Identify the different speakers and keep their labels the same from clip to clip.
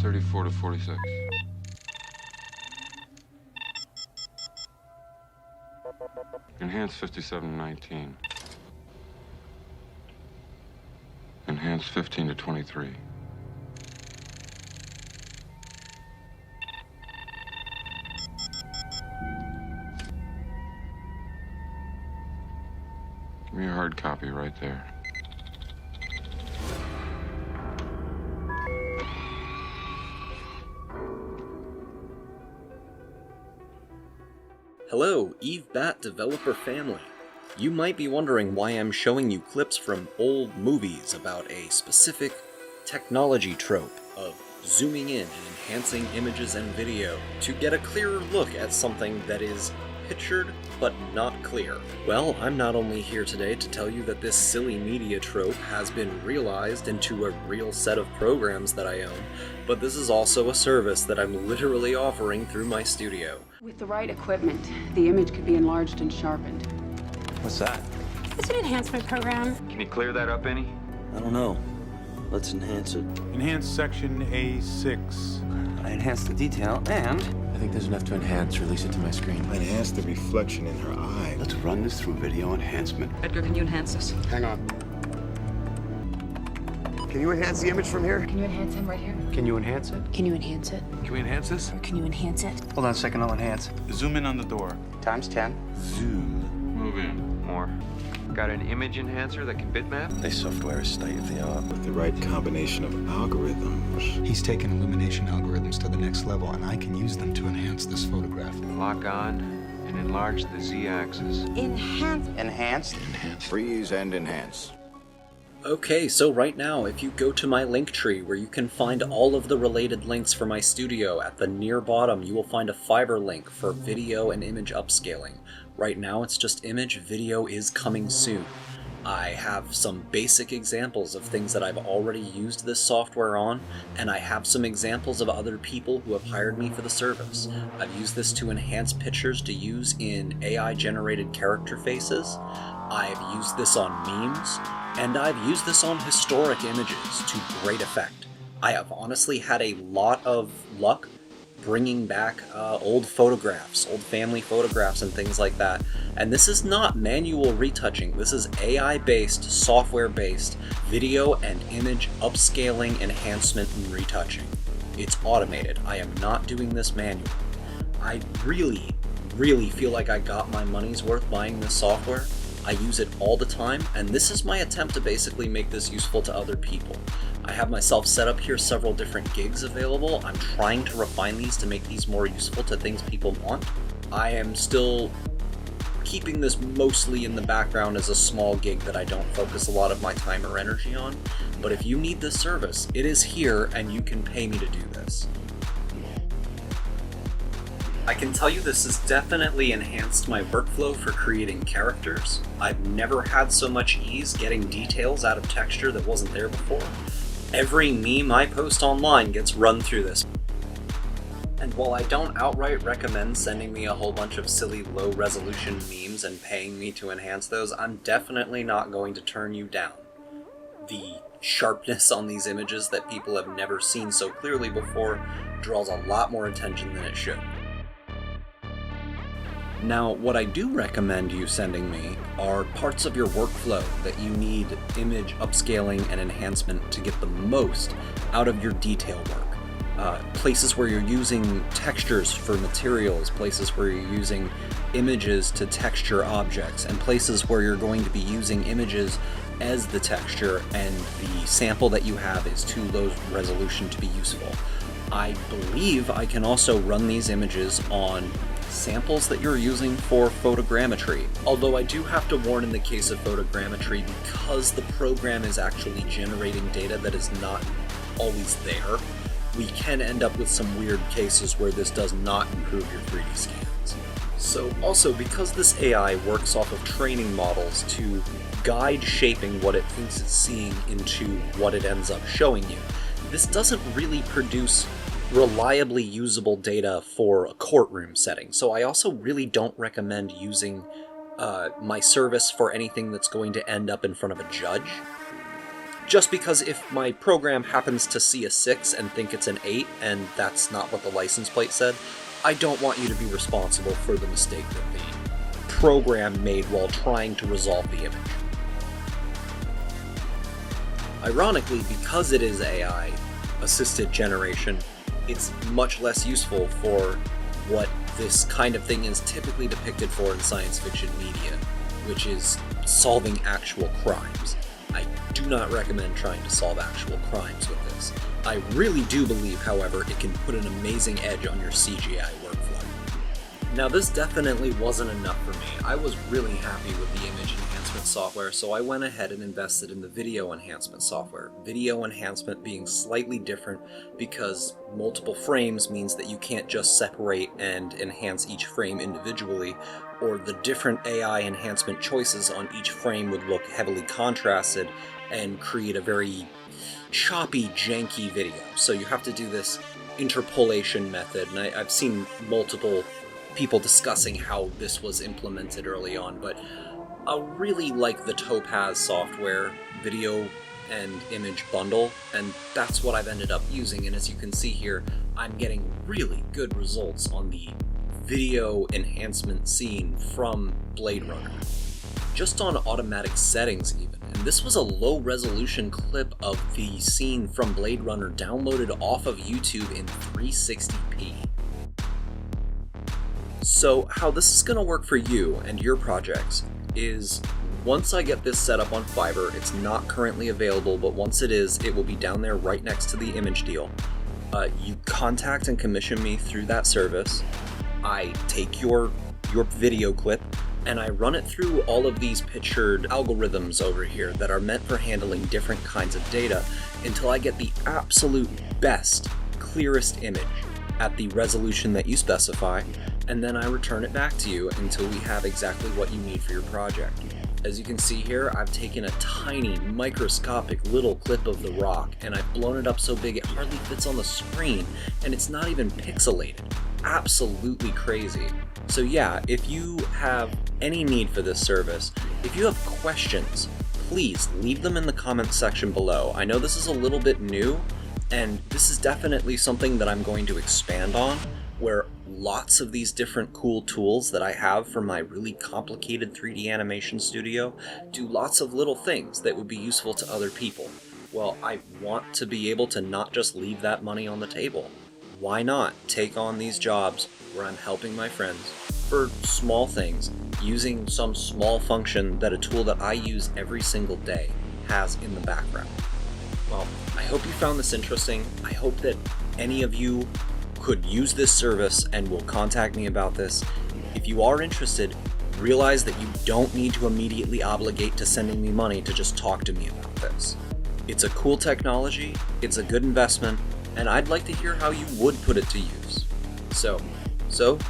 Speaker 1: 34 to 46. Enhance 57 to 19. Enhance 15 to 23. Give me a hard copy right there.
Speaker 2: Hello, EveBat developer family. You might be wondering why I'm showing you clips from old movies about a specific technology trope of zooming in and enhancing images and video to get a clearer look at something that is pictured but not clear. Well, I'm not only here today to tell you that this silly media trope has been realized into a real set of programs that I own, but this is also a service that I'm literally offering through my studio.
Speaker 3: With the right equipment, the image could be enlarged and sharpened.
Speaker 4: What's that?
Speaker 5: It's an enhancement program.
Speaker 4: Can you clear that up any?
Speaker 6: I don't know. Let's enhance it.
Speaker 7: Enhance section A6.
Speaker 4: I enhanced the detail and...
Speaker 8: I think there's enough to enhance. Release it to my screen.
Speaker 9: Enhance the reflection in her eye.
Speaker 10: Let's run this through video enhancement.
Speaker 3: Edgar, can you enhance this?
Speaker 9: Hang on. Can you enhance the image from here?
Speaker 3: Can you enhance him right here?
Speaker 8: Can you enhance it?
Speaker 5: Can you enhance it?
Speaker 8: Can we enhance this?
Speaker 5: Can you enhance it?
Speaker 4: Hold on a second, I'll enhance.
Speaker 7: Zoom in on the door.
Speaker 4: Times 10.
Speaker 9: Zoom.
Speaker 1: Move in.
Speaker 4: More. Got an image enhancer that can bitmap?
Speaker 6: This software is state of the art.
Speaker 9: With the right combination of algorithms.
Speaker 11: He's taken illumination algorithms to the next level, and I can use them to enhance this photograph.
Speaker 4: Lock on and enlarge the Z-axis.
Speaker 5: Enhance.
Speaker 4: Enhanced?
Speaker 10: Freeze and enhance.
Speaker 2: Okay, so right now, if you go to my link tree where you can find all of the related links for my studio, at the near bottom you will find a Fiverr link for video and image upscaling. Right now it's just image, video is coming soon. I have some basic examples of things that I've already used this software on, and I have some examples of other people who have hired me for the service. I've used this to enhance pictures to use in AI-generated character faces. I've used this on memes, and I've used this on historic images to great effect. I have honestly had a lot of luck bringing back old photographs, old family photographs and things like that. And this is not manual retouching, this is AI-based, software-based video and image upscaling, enhancement, and retouching. It's automated. I am not doing this manually. I really feel like I got my money's worth buying this software. I use it all the time, and this is my attempt to basically make this useful to other people. I have myself set up here several different gigs available. I'm trying to refine these to make these more useful to things people want. I am still keeping this mostly in the background as a small gig that I don't focus a lot of my time or energy on, but if you need this service, it is here and you can pay me to do this. I can tell you this has definitely enhanced my workflow for creating characters. I've never had so much ease getting details out of texture that wasn't there before. Every meme I post online gets run through this. And while I don't outright recommend sending me a whole bunch of silly low-resolution memes and paying me to enhance those, I'm definitely not going to turn you down. The sharpness on these images that people have never seen so clearly before draws a lot more attention than it should. Now, what I do recommend you sending me are parts of your workflow that you need image upscaling and enhancement to get the most out of your detail work. Places where you're using textures for materials, places where you're using images to texture objects, and places where you're going to be using images as the texture and the sample that you have is too low resolution to be useful. I believe I can also run these images on samples that you're using for photogrammetry. Although I do have to warn in the case of photogrammetry, because the program is actually generating data that is not always there, we can end up with some weird cases where this does not improve your 3D scans. So also, because this AI works off of training models to guide shaping what it thinks it's seeing into what it ends up showing you, this doesn't really produce reliably usable data for a courtroom setting. So I also really don't recommend using my service for anything that's going to end up in front of a judge. just because if my program happens to see a 6 and think it's an 8, and that's not what the license plate said, I don't want you to be responsible for the mistake that the program made while trying to resolve the image. Ironically, because it is AI-assisted generation, it's much less useful for what this kind of thing is typically depicted for in science fiction media, which is solving actual crimes. I do not recommend trying to solve actual crimes with this. I really do believe, however, it can put an amazing edge on your CGI workflow. Now, this definitely wasn't enough for me. I was really happy with the image enhancement software, so I went ahead and invested in the video enhancement software. Video enhancement being slightly different because multiple frames means that you can't just separate and enhance each frame individually, or the different AI enhancement choices on each frame would look heavily contrasted and create a very choppy, janky video. So you have to do this interpolation method, and I've seen multiple people discussing how this was implemented early on, but I really like the Topaz software video and image bundle, and that's what I've ended up using, and as you can see here, I'm getting really good results on the video enhancement scene from Blade Runner. Just on automatic settings even, and this was a low resolution clip of the scene from Blade Runner downloaded off of YouTube in 360p. So how this is going to work for you and your projects is, once I get this set up on Fiverr, it's not currently available, but once it is, it will be down there right next to the image deal. You contact and commission me through that service. I take your video clip and I run it through all of these pictured algorithms over here that are meant for handling different kinds of data until I get the absolute best, clearest image at the resolution that you specify, and then I return it back to you until we have exactly what you need for your project. As you can see here, I've taken a tiny, microscopic little clip of the rock, and I've blown it up so big it hardly fits on the screen, and it's not even pixelated. Absolutely crazy. So yeah, if you have any need for this service, if you have questions, please leave them in the comments section below. I know this is a little bit new, and this is definitely something that I'm going to expand on, where lots of these different cool tools that I have for my really complicated 3D animation studio do lots of little things that would be useful to other people. Well, I want to be able to not just leave that money on the table. Why not take on these jobs where I'm helping my friends for small things, using some small function that a tool that I use every single day has in the background? Well, I hope you found this interesting. I hope that any of you could use this service and will contact me about this. If you are interested, realize that you don't need to immediately obligate to sending me money to just talk to me about this. It's a cool technology, it's a good investment, and I'd like to hear how you would put it to use. So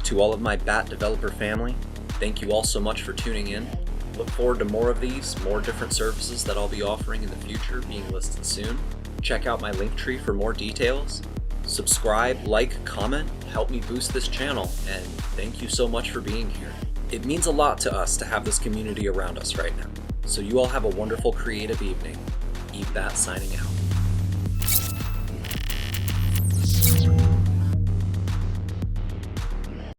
Speaker 2: to all of my BAT developer family, thank you all so much for tuning in. Look forward to more of these, more different services that I'll be offering in the future, being listed soon. Check out my link tree for more details. Subscribe, like, comment, help me boost this channel, and thank you so much for being here. It means a lot to us to have this community around us right now. So you all have a wonderful creative evening. EveBat signing out.